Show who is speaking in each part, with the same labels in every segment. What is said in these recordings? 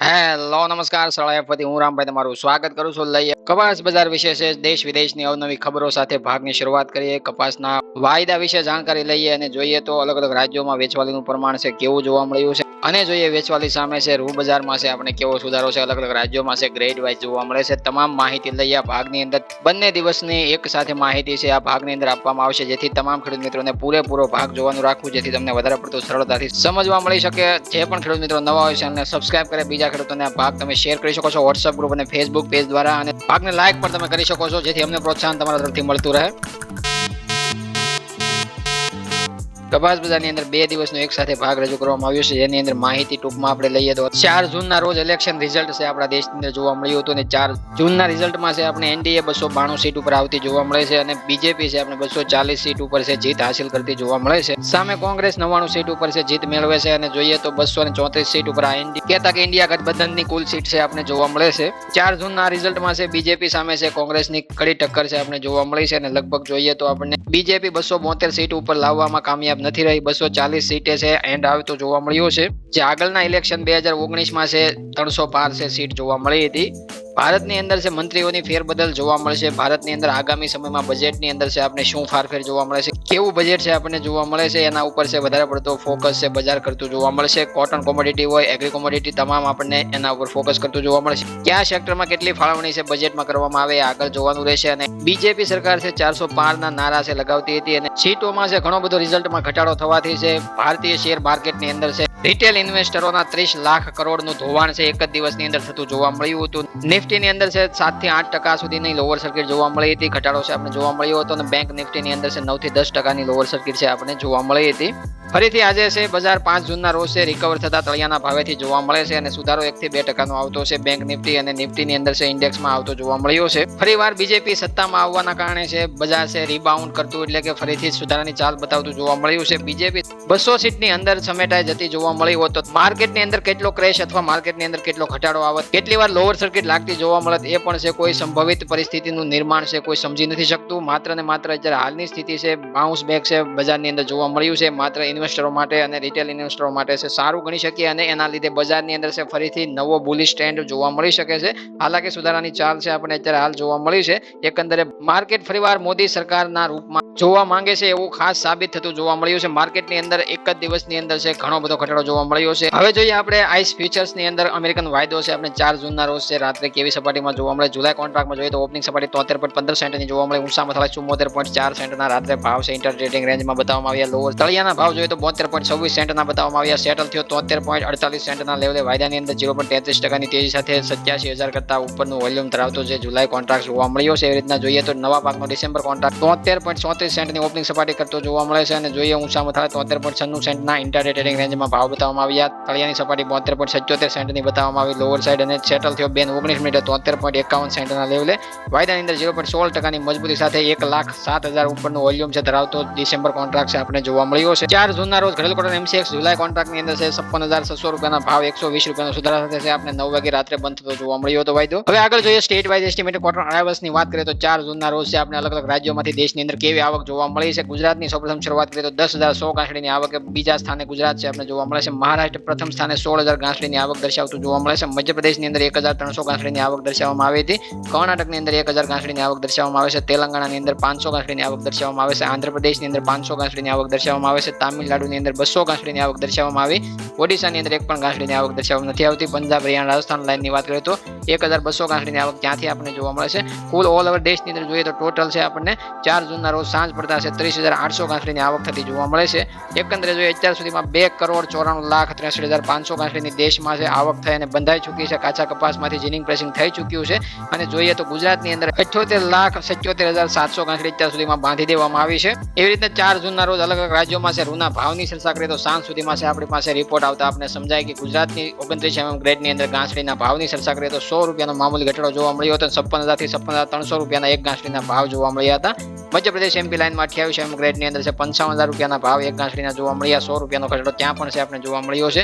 Speaker 1: Hello નમસ્કાર સળાયાફતી હું રામભાઈ તમારું સ્વાગત કરું છું. લઈએ કપાસ બજાર વિશે છે દેશ વિદેશની અવનવી ખબરો સાથે ભાગની શરૂઆત કરીએ. કપાસના વાયદા વિશે જાણકારી લઈએ અને જોઈએ તો અલગ અલગ રાજ્યોમાં વેચવાલીનું પ્રમાણ છે કેવું જોવા મળ્યું છે અને જોઈએ વેચવાલી સામે છે રૂ બજારમાં છે આપણે કેવો સુધારો છે અલગ અલગ રાજ્યોમાં છે ગ્રેડ વાઇઝ જોવા મળે છે. તમામ માહિતી લઈએ આ ભાગની અંદર. બંને દિવસની એક સાથે માહિતી છે આ ભાગની અંદર આપવામાં આવશે જેથી તમામ ખેડૂત મિત્રોને પૂરેપૂરો ભાગ જોવાનું રાખવું જેથી તમને વધારે પડતું સરળતાથી સમજવા મળી શકે. જે પણ ખેડૂત મિત્રો નવા હોય છે અને સબસ્ક્રાઇબ કરે બીજા ખેડૂતોને આ ભાગ તમે શેર કરી શકો છો વોટ્સઅપ ગ્રુપ અને ફેસબુક પેજ દ્વારા અને ભાગને લાઈક પણ તમે કરી શકો છો જેથી અમને પ્રોત્સાહન તમારા તરફથી મળતું રહે. કપાસ બજારની અંદર 2 દિવસનો એક સાથે ભાગ રજૂ કરવામાં આવ્યો છે જેની અંદર માહિતી ટૂંકમાં આપણે લઈએ તો 4 જૂનના રોજ ઇલેક્શન રિઝલ્ટ છે આપણા દેશની અંદર જોવા મળ્યું હતું અને 4 જૂનના રિઝલ્ટમાં છે આપણે એનડીએ 292 સીટ ઉપર આવતી જોવા મળે છે અને બીજેપી છે આપણે 240 સીટ ઉપર છે જીત હાંસિલ કરતી જોવા મળે છે. સામે કોંગ્રેસ 99 સીટ ઉપર છે જીત મેળવે છે અને જોઈએ તો 234 સીટ ઉપર આ કહેતા કે ઇન્ડિયા ગઠબંધનની કુલ સીટ છે આપણે જોવા મળે છે. 4 જૂનના રિઝલ્ટમાં છે બીજેપી સામે છે કોંગ્રેસની કડી ટક્કર છે આપણે જોવા મળી છે અને લગભગ જોઈએ તો આપણને બીજેપી 272 સીટ ઉપર લાવવામાં કામયાબ નથી રહી. 240 સીટે છે એન્ડ આવતો જોવા મળ્યો છે. જે આગળના ઇલેક્શન 2019માં છે 300 પાર છે સીટ જોવા મળી હતી. ભારતની અંદર છે મંત્રીઓની ફેરબદલ જોવા મળશે. ભારતની અંદર આગામી સમયમાં બજેટની અંદર છે આપણે શું ફારફેર જોવા મળે છે કેવું બજેટ છે આપણને જોવા મળે છે એના ઉપર છે વધારે પડતો ફોકસ છે બજાર કરતું જોવા મળશે. કોટન કોમોડિટી હોય એગ્રી કોમોડિટી તમામ આપણને એના ઉપર ફોકસ કરતું જોવા મળશે. કયા સેક્ટરમાં કેટલી ફાળવણી છે બજેટમાં કરવામાં આવે આગળ જોવાનું રહેશે. અને બીજેપી સરકાર છે 400 પારના નારા છે લગાવતી હતી અને સીટોમાં છે ઘણો બધો રિઝલ્ટમાં ઘટાડો થવાથી છે ભારતીય શેર માર્કેટની અંદર છે રિટેલ ઇન્વેસ્ટરોના 30 લાખ કરોડનું ધોવાણ છે એક જ દિવસની અંદર થતું જોવા મળ્યું હતું. નિફ્ટીની અંદર છે 7 થી 8% સુધીની લોઅર સર્કિટ જોવા મળી હતી. ઘટાડો છે આપણે જોવા મળ્યો હતો અને બેંક નિફ્ટીની અંદર છે 9 થી 10% લોઅર સર્કિટ છે આપણે જોવા મળી હતી. ફરીથી આજે છે બજાર 5 જૂનના રોજ છે રિકવર થતા તળિયાના ભાવેથી જોવા મળે છે અને સુધારો 1 થી 2% આવતો છે બેંક નિફ્ટી અને નિફ્ટીની અંદર છે ઇન્ડેક્સમાં આવતો જોવા મળ્યો છે. ફરીવાર બીજેપી સત્તામાં આવવાના કારણે છે બજાર છે રીબાઉન્ડ કરતું એટલે કે ફરીથી સુધારાની ચાલ બતાવતું જોવા મળ્યું છે. બીજેપી 200 સીટની અંદર સમેટાઈ જતી જોવા મળી હોત તો માર્કેટની અંદર કેટલો ક્રેશ અથવા માર્કેટની અંદર કેટલો ઘટાડો આવત કેટલી વાર લોઅર સર્કિટ લાગતી જોવા મળત એ પણ છે કોઈ સંભવિત પરિસ્થિતિનું નિર્માણ છે કોઈ સમજી નથી શકતું. માત્ર ને માત્ર અત્યારે હાલની સ્થિતિ છે બાઉન્સ બેક છે બજારની અંદર જોવા મળ્યું છે. માત્ર ઇન્વેસ્ટરો માટે અને રિટેલ ઇન્વેસ્ટરો માટે છે સારું ગણી શકીએ અને એના લીધે બજારની અંદર છે ફરીથી નવો બુલિશ ટ્રેન્ડ જોવા મળી શકે છે. હાલાકી સુધારાની ચાલ છે આપણે અત્યારે હાલ જોવા મળી છે. એકંદરે માર્કેટ ફરીવાર મોદી સરકારના રૂપમાં જોવા માંગે છે એવું ખાસ સાબિત થતું જોવા મળ્યું છે. માર્કેટની અંદર એક જ દિવસની અંદર છે ઘણો બધો ઘટાડો જોવા મળ્યો છે. હવે જોઈએ આપણે આઈસ ફ્યુચર્સની અંદર અમેરિકન વાયદો છે આપણે 4 જૂનના રોજ છે રાત્રે કેવી સપાટીમાં જોવા મળે. જુલાઈ કોન્ટ્રાક્ટમાં જોઈએ તો ઓપનિંગ સપાટી 73.15 સેન્ટની જોવા મળે. ઊંચા મથાળા 74.4 સેન્ટના રાત્રે ભાવ છે ઇન્ટર ટ્રેડિંગ રેન્જમાં બતાવવામાં આવ્યા. લોઅર તળિયાના ભાવ જોઈએ તો 72.26 સેન્ટના બતાવવામાં આવ્યા. સેટલ થયો 73.48 સેન્ટના લેવલે. વાયદાની અંદર 0.33% તેજી સાથે 87,000 કરતા ઉપરનું વોલ્યુમ ધરાવતો છે જુલાઈ કોન્ટ્રાક્ટ જોવા મળ્યો છે. એવી રીતના જોઈએ તો નવા પાકનો ડિસેમ્બર કોન્ટ્રાક્ટ 73.34 સેન્ટની ઓપનિંગ સપાટી કરતો જોવા મળે છે અને જોઈએ ઊંચા મથાળે 73.96 સેન્ટના ઇન્ટર ટ્રેડિંગ રેન્જમાં ભાવ બતાવવામાં આવ્યા. તળિયાની સપાટી 72.77 સેન્ટની બતાવવામાં આવી લોઅર સાઈડ અને સેટલ થયો 19 મિનિટે 73.51 સેન્ટના લેવલે. વાયદાની અંદર 0.16%ની મજબૂતી સાથે 1,07,000 ઉપરનું વોલ્યુમ છે ધરાવતો ડિસેમ્બર કોન્ટ્રાક્ટ છે આપણે જોવા મળ્યો છે. 4 જૂનના રોજ ઘરેલુ કોટન MCX જુલાઈ કોન્ટ્રાક્ટની અંદર છે 56,600 રૂપિયાના ભાવ 120 રૂપિયાનો સુધારા સાથે છે આપણે 9 વાગે રાત્રે બંધ થતો જોવા મળ્યો હતો વાયદો. હવે આગળ જોઈએ સ્ટેટ વાઇઝ એસ્ટિમેટેડ કોટન અરાઇવલ્સની વાત કરીએ તો 4 જૂનના રોજ છે આપણે અલગ અલગ રાજ્યોમાંથી દેશની અંદર કેવી આવક જોવા મળી છે. ગુજરાતની સૌપ્રથમ શરૂઆત કરીએ તો 10,100 ગાંસડીની આવક બીજા સ્થાને ગુજરાત છે આપણે જોવા મળે છે. મહારાષ્ટ્ર પ્રથમ સ્થાને 16,000 ગાંસડીની આવક દર્શાવતું જોવા મળે છે. મધ્યપ્રદેશની અંદર 1,300 ગાંસડીની આવક દર્શાવવામાં આવી હતી. કર્ણાટકની અંદર 1,000 ગાંસડીની આવક દર્શાવવામાં આવે છે. તેલંગાણાની અંદર 500 ગાંસડીની આવક દર્શાવવામાં આવે છે. આંધ્રપ્રદેશની અંદર 500 ગાંસડીની આવક દર્શાવવામાં આવે છે. તામિલનાડુની અંદર 200 ગાંસડીની આવક દર્શાવવામાં આવી. ઓડિશાની અંદર એક પણ ગાંસડીની આવક દર્શાવવામાં નથી આવતી. પંજાબ હરિયાણા રાજસ્થાન લાઇનની વાત કરીએ તો 1,200 ગાંસડીની આવક ત્યાંથી આપણને જોવા મળે છે. કુલ ઓલ ઓવર દેશની અંદર જોઈએ તો ટોટલ છે આપણને 4 જૂનના રોજ સાંજ પડતા છે 30,800 ગાંસડીની આવક થતી જોવા મળે છે. એકંદરે જોઈએ અત્યાર સુધીમાં 2,94,63,500 ગાંસડીની દેશમાં છે આવક થઈ અને બંધાઈ ચૂકી છે. કાચા કપાસમાંથી જીનિંગ પ્રેસિંગ થઈ ચૂક્યું છે અને જોઈએ તો ગુજરાતની અંદર 78,77,700 ગાંસડી અત્યાર સુધીમાં બાંધી દેવામાં આવી છે. એવી રીતે 4 જૂનના રોજ અલગ અલગ રાજ્યોમાં છે રૂના ભાવની ચર્ચા કરીએ તો સાંજ સુધીમાં છે આપણી પાસે રિપોર્ટ આવતા આપણે સમજાય કે ગુજરાતની 29 ગ્રેડની અંદર ગાંસડીના ભાવની ચર્ચા કરીએ તો 100 રૂપિયાનો મામૂલી ઘટાડો જોવા મળ્યો હતો. 56,000 થી 56,300 રૂપિયાના એક ગાંસડીના ભાવ જોવા મળ્યા હતા. મધ્યપ્રદેશ MP લાઇનમાં 28 ગ્રેડની અંદર છે 55,000 રૂપિયાના ભાવ એક ગાંસડીના જોવા મળ્યા. 100 રૂપિયાનો ઘટાડો ત્યાં પણ છે આપણે જોવા મળ્યો છે.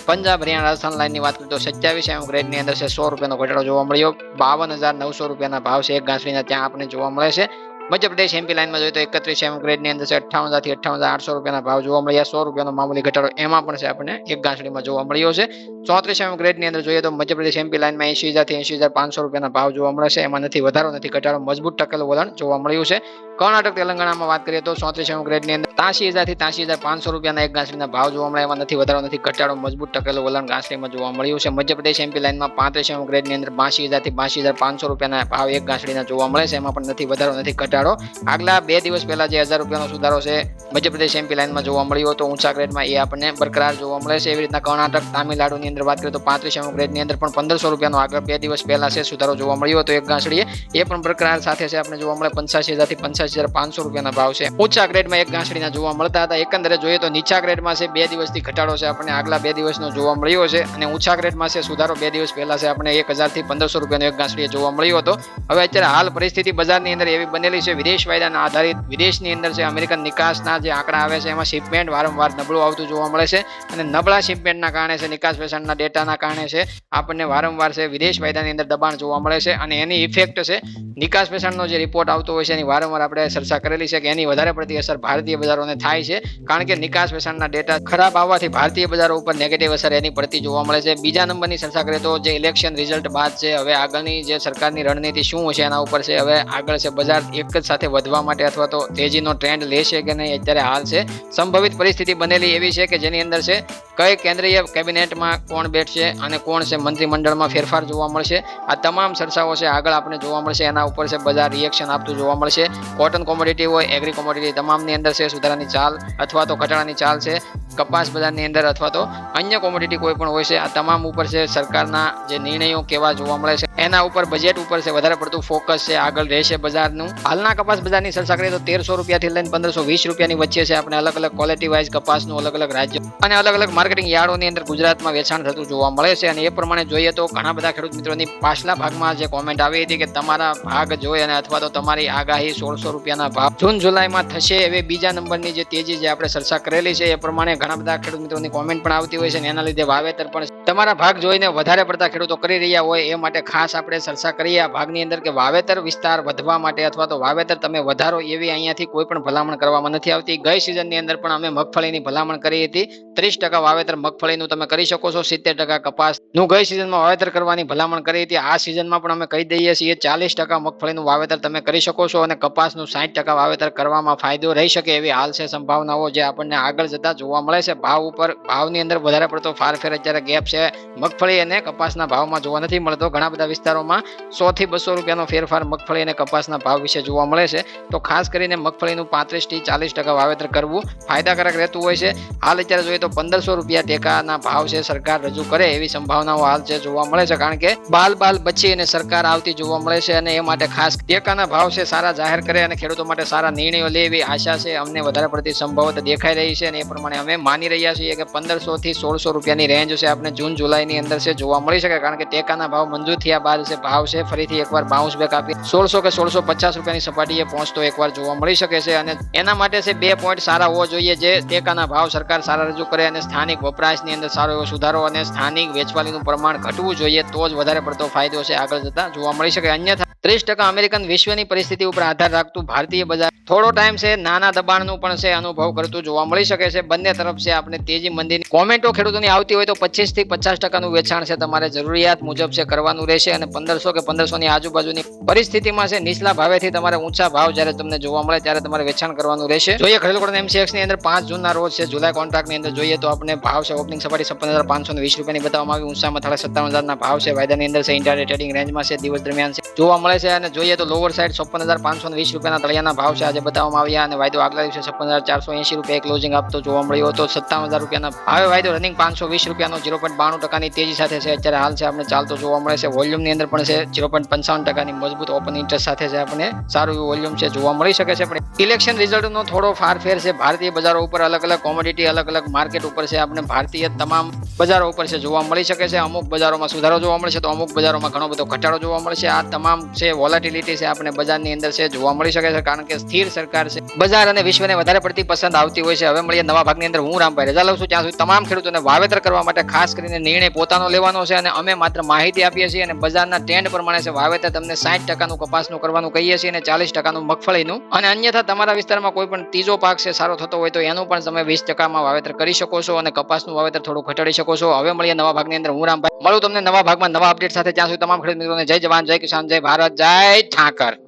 Speaker 1: પંજાબ હરિયાણા રાજસ્થાન લાઇનની વાત કરીએ તો 27 ગ્રેડની અંદર છે 100 રૂપિયાનો ઘટાડો જોવા મળ્યો. 52,900 રૂપિયાના ભાવ છે એક ગાંસડીના ત્યાં આપણે જોવા મળે છે. મધ્યપ્રદેશ એમપી લાઇનમાં જોઈએ તો 31 ગ્રેડની અંદર છે 58,000 થી 58,800 રૂપિયાના ભાવ જોવા મળ્યા. 100 રૂપિયાનો મામૂલી ઘટાડો એમાં પણ છે આપણને એક ગાંસડીમાં જોવા મળ્યો છે. 34 ગ્રેડની અંદર જોઈએ તો મધ્યપ્રદેશ એમપી લાઇનમાં 80,000 થી 80,500 રૂપિયાના ભાવ જોવા મળે છે. એમાં નથી વધારો નથી ઘટાડો, મજબૂત ટકેલું વલણ જોવા મળ્યું છે. કર્ણાટક તેલંગાણામાં વાત કરીએ તો 34 ગ્રેડની અંદર 83,000 થી 83,500 રૂપિયાના એક ગાંસડીના ભાવ જોવા મળે. એમાં નથી વધારો નથી ઘટાડો, મજબૂત ટકેલું વલણ ગાંસડીમાં જોવા મળ્યું છે. મધ્યપ્રદેશ એમપી લાઇનમાં 35 ગ્રેડની અંદર 82,000 થી 82,500 રૂપિયાના ભાવ એક ગાંસડીના જોવા મળે છે. એમાં પણ નથી વધારો નથી ઘટાડો. આગલા 2 દિવસ પહેલા જે 1000 રૂપિયાનો સુધારો છે મધ્યપ્રદેશ એમપી લાઇનમાં જોવા મળ્યો હતો ઊંચા ગ્રેડમાં, એ આપણને બરકરાર જોવા મળે છે. એવી રીતના કર્ણાટક તામિલનાડુની અંદર વાત કરીએ તો 35 ગ્રેડની અંદર પણ 1500 રૂપિયાનો આગળ 2 દિવસ પહેલા છે સુધારો જોવા મળ્યો હતો એક ગાંસડીએ, એ પણ બરકરાર સાથે છે આપણે જોવા મળે. 85,000 થી 85,500 રૂપિયાના ભાવ છે ઊંચા ગ્રેડમાં એક ગાંસડીના જોવા મળતા હતા. એકંદરે જોઈએ તો નીચા ગ્રેડમાં છે 2 દિવસથી ઘટાડો છે આપણને આગલા 2 દિવસનો જોવા મળ્યો છે, અને ઊંચા ગ્રેડમાં છે સુધારો 2 દિવસ પહેલા છે આપણે 1000 થી 1500 રૂપિયાનો એક ગાંસડીએ જોવા મળ્યો હતો. હવે અત્યારે હાલ પરિસ્થિતિ બજારની અંદર એવી બનેલી છે, વિદેશ વાયદાના આધારિત વિદેશની અંદર છે અમેરિકન નિકાસના જે આંકડા આવે છે એમાં શિપમેન્ટ વારંવાર નબળું આવતું જોવા મળે છે, અને નબળા શિપમેન્ટના કારણે છે નિકાસ વેચાણના ડેટાના કારણે છે આપણને વારંવાર છે વિદેશ વાયદાની અંદર દબાણ જોવા મળે છે, અને એની ઇફેક્ટ છે નિકાસ વેચાણનો જે રિપોર્ટ આવતો હોય છે એની વારંવાર આપણે ચર્ચા કરેલી છે કે એની વધારે પડતી અસર ભારતીય બજારોને થાય છે, કારણ કે નિકાસ વેચાણના ડેટા ખરાબ આવવાથી ભારતીય બજારો ઉપર નેગેટિવ અસર એની પડતી જોવા મળે છે. બીજા નંબરની ચર્ચા કરીએ તો જે ઇલેક્શન રિઝલ્ટ બાદ છે હવે આગળની જે સરકારની રણનીતિ શું છે એના ઉપર છે. હવે આગળ છે બજાર એક જ સાથે વધવા માટે અથવા તો તેજીનો ટ્રેન્ડ લેશે કે નહીં અત્યારે હાલ છે સંભવિત પરિસ્થિતિ બનેલી એવી છે કે જેની અંદર છે કઈ કેન્દ્રીય કેબિનેટમાં કોણ બેઠશે અને કોણ છે મંત્રીમંડળમાં ફેરફાર જોવા મળશે. આ તમામ ચર્ચાઓ છે આગળ આપણે જોવા મળશે, એના ઉપર છે બજાર રિએક્શન આપતું જોવા મળશે. કોટન કોમોડિટી હોય, એગ્રી કોમોડિટી તમામની અંદર છે સુધારાની ચાલ અથવા તો ઘટાડાની ચાલ છે. કપાસ બજારની અંદર અથવા તો અન્ય કોમોડિટી કોઈ પણ હોય છે, આ તમામ ઉપર છે સરકારના જે નિર્ણયો કેવા જોવા મળે છે એના ઉપર બજેટ ઉપર છે વધારે પડતું ફોકસ છે આગળ રહેશે બજારનું. હાલના કપાસ બજારની ચર્ચા કરીએ તો 1300 રૂપિયાથી લઈને 1520 રૂપિયાની વચ્ચે છે આપણે અલગ અલગ ક્વોલિટી વાઇઝ કપાસનું અલગ અલગ રાજ્ય અને અલગ અલગ માર્કેટિંગ યાર્ડોની અંદર ગુજરાતમાં વેચાણ થતું જોવા મળે છે. અને એ પ્રમાણે જોઈએ તો ઘણા બધા ખેડૂત મિત્રોની પાછલા ભાગમાં જે કોમેન્ટ આવી હતી કે તમારા ભાગ જોઈ અને અથવા તો તમારી આગાહી 1600 રૂપિયાના ભાવ જૂન જુલાઈમાં થશે એવી બીજા નંબરની જે તેજી જે આપણે ચર્ચા કરેલી છે એ પ્રમાણે ઘણા બધા ખેડૂત મિત્રોની કોમેન્ટ પણ આવતી હોય છે, અને એના લીધે વાવેતર પણ તમારા ભાગ જોઈને વધારે પડતા ખેડૂતો કરી રહ્યા હોય એ માટે ખાસ આપણે ચર્ચા કરીએ આ ભાગની અંદર કે વાવેતર વિસ્તાર વધવા માટે અથવા તો વાવેતર તમે વધારો એવી અહીંયાથી કોઈ પણ ભલામણ કરવામાં નથી આવતી. ગઈ સિઝનની અંદર પણ અમે મગફળીની ભલામણ કરી હતી. 30% વાવેતર મગફળીનું તમે કરી શકો છો, 70% કપાસનું ગઈ સિઝનમાં વાવેતર કરવાની ભલામણ કરી હતી. આ સિઝનમાં પણ અમે કહી દઈએ છીએ 40% મગફળીનું વાવેતર તમે કરી શકો છો, અને કપાસનું 60% વાવેતર કરવામાં ફાયદો રહી શકે એવી હાલ છે સંભાવનાઓ જે આપણને આગળ જતા જોવા મળે છે. ભાવ ઉપર ભાવની અંદર વધારે પડતો ફારફેર અત્યારે ગેપ છે મગફળી અને કપાસના ભાવમાં જોવા નથી મળતો. ઘણા બધા વિસ્તારોમાં 100 થી 200 રૂપિયાનો ફેરફાર મગફળી અને કપાસના ભાવ વિશે જોવા મળે છે. તો ખાસ કરીને મગફળીનું 35 થી 40% વાવેતર કરવું ફાયદાકારક રહેતું હોય છે. હાલ અત્યારે જોઈએ તો 1500 રૂપિયા ટેકાના ભાવ છે સરકાર રજૂ કરે એવી સંભાવનાઓ હાલ છે જોવા મળે છે, કારણ કે બાલ બચી અને સરકાર આવતી જોવા મળે છે, અને એ માટે ખાસ ટેકાના ભાવ છે સારા જાહેર કરે અને ખેડૂતો માટે સારા નિર્ણયો લે એવી આશા છે અમને વધારે પડતી સંભવત દેખાઈ રહી છે, અને એ પ્રમાણે અમે માની રહ્યા છીએ કે 1500 થી 1600 રૂપિયાની રેન્જ છે આપણે જૂન જુલાઈની અંદર છે જોવા મળી શકે, કારણ કે ટેકાના ભાવ મંજૂર થયા બાદ છે ભાવ છે ફરીથી એકવાર બાઉન્સ બેક આપી 1600 કે 1650 રૂપિયાની સપાટીએ પહોંચતો એકવાર જોવા મળી શકે છે. અને એના માટે છે 2 પોઈન્ટ સારા હોવા જોઈએ, જે ટેકાના ભાવ સરકાર સારા રજૂ કરે અને સ્થાનિક વપરાશની અંદર સારો એવો સુધારો અને સ્થાનિક વેચવાલીનું પ્રમાણ ઘટવું જોઈએ, તો જ વધારે પડતો ફાયદો છે આગળ જતા જોવા મળી શકે. અન્યથા 30% અમેરિકન વિશ્વની પરિસ્થિતિ ઉપર આધાર રાખતું ભારતીય બજાર થોડો ટાઈમ છે નાના દબાણનું પણ છે અનુભવ કરતું જોવા મળી શકે છે. બંને તરફ છે આપણે તેજી મંદીની કોમેન્ટો ખેડૂતોની આવતી હોય તો 25 થી 50%નું વેચાણ છે તમારે જરૂરિયાત મુજબ છે કરવાનું રહેશે, અને 1500 કે 1500 ની આજુબાજુની પરિસ્થિતિમાં છે નીચલા ભાવેથી તમારે ઊંચા ભાવ જ્યારે તમને જોવા મળે ત્યારે તમારે વેચાણ કરવાનું રહેશે. જોઈએ ખેડૂત MCX ની અંદર 5 જૂનના રોજ છે જુલાઈ કોન્ટ્રાક્ટની અંદર જોઈએ તો આપણે ભાવ છે ઓપનિંગ સપાટી 56,520 રૂપિયાની બતાવવામાં આવી, ઊંચામાં 57,000 ના ભાવ છે વાયદાની અંદર છે ઇન્ટરડે ટ્રેડિંગ રેન્જમાં છે દિવસ દરમિયાન છે જોવા મળે છે. અને જોઈએ તો લોવર સાઈડ 56,520 રૂપિયાના તળિયાના ભાવ છે આજે બતાવવામાં આવ્યા, અને વાયદો આગલા દિવસે 56,480 રૂપિયા ક્લોઝિંગ આપતો જોવા મળ્યો હતો. 57,000 રૂપિયાના ભાવે વાયદો રનિંગ 520 રૂપિયાનો 0.92%ની તેજી સાથે છે અત્યારે હાલ છે આપણે ચાલતો જોવા મળે છે. વોલ્યુમની અંદર પણ છે 0.55%ની મજબૂત ઓપન ઇન્ટરેસ્ટ સાથે છે આપણે સારું એવું વોલ્યુમ છે જોવા મળી શકે છે. પણ ઇલેક્શન રિઝલ્ટનો થોડો ફારફેર છે ભારતીય બજારો ઉપર, અલગ અલગ કોમોડિટી અલગ અલગ માર્કેટ ઉપર છે આપણે ભારતીય તમામ બજારો ઉપર છે જોવા મળી શકે છે. અમુક બજારોમાં સુધારો જોવા મળશે તો અમુક બજારોમાં ઘણો બધો ઘટાડો જોવા મળશે. આ તમામ છે, વોલેટિલિટી છે આપણે બજારની અંદર છે જોવા મળી શકે છે, કારણ કે સ્થિર સરકાર છે, બજાર અને વિશ્વને વધારે પડતી પસંદ આવતી હોય છે. હવે મળીએ નવા ભાગની અંદર. હું રામભાઈ રજા લઉં છું. ત્યાં સુધી તમામ ખેડૂતોને વાવેતર કરવા માટે ખાસ કરીને નિર્ણય પોતાનો લેવાનો છે, અને અમે માત્ર માહિતી આપીએ છીએ અને બજારના ટ્રેન્ડ પ્રમાણે છે વાવેતર તમને 60% કપાસનું કરવાનું કહીએ છીએ અને 40% મગફળીનું, અને અન્યથા તમારા વિસ્તારમાં કોઈ પણ ત્રીજો પાક છે સારો થતો હોય તો એનું પણ તમે 20% વાવેતર કરી શકો છો અને કપાસનું વાવેતર થોડું ઘટાડી શકો છો. હવે મળીએ નવા ભાગની અંદર. હું રામભાઈ મળું તમને નવા ભાગમાં નવા અપડેટ સાથે. ત્યાં સુધી તમામ ખેડૂત મિત્રોને જય જવાન, જય કિસાન, જય ભારત, જય ઠાકર.